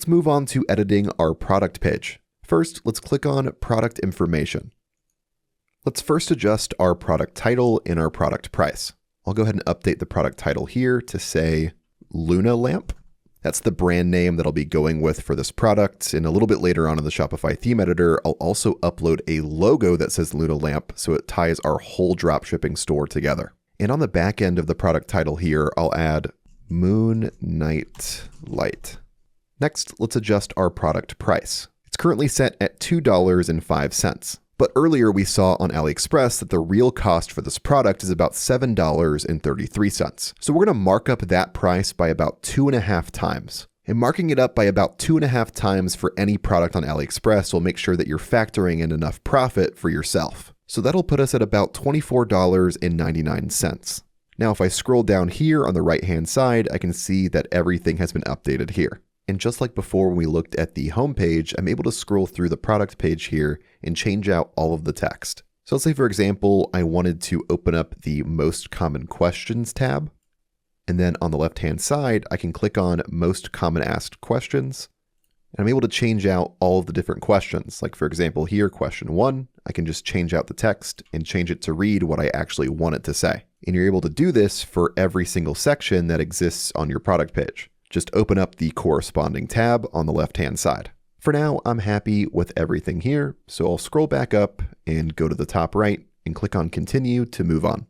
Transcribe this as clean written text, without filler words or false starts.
Let's move on to editing our product page. First, let's click on Product Information. Let's first adjust our product title and our product price. I'll go ahead and update the product title here to say Luna Lamp. That's the brand name that I'll be going with for this product. And a little bit later on in the Shopify theme editor, I'll also upload a logo that says Luna Lamp so it ties our whole dropshipping store together. And on the back end of the product title here, I'll add Moon Night Light. Next, let's adjust our product price. It's currently set at $2.05. But earlier we saw on AliExpress that the real cost for this product is about $7.33. So we're going to mark up that price by about 2.5 times. And marking it up by about 2.5 times for any product on AliExpress will make sure that you're factoring in enough profit for yourself. So that'll put us at about $24.99. Now, if I scroll down here on the right-hand side, I can see that everything has been updated here. And just like before when we looked at the home page, I'm able to scroll through the product page here and change out all of the text. So let's say, for example, I wanted to open up the Most Common Questions tab. And then on the left-hand side, I can click on Most Common Asked Questions. And I'm able to change out all of the different questions. Like for example here, question 1, I can just change out the text and change it to read what I actually want it to say. And you're able to do this for every single section that exists on your product page. Just open up the corresponding tab on the left-hand side. For now, I'm happy with everything here, so I'll scroll back up and go to the top right and click on Continue to move on.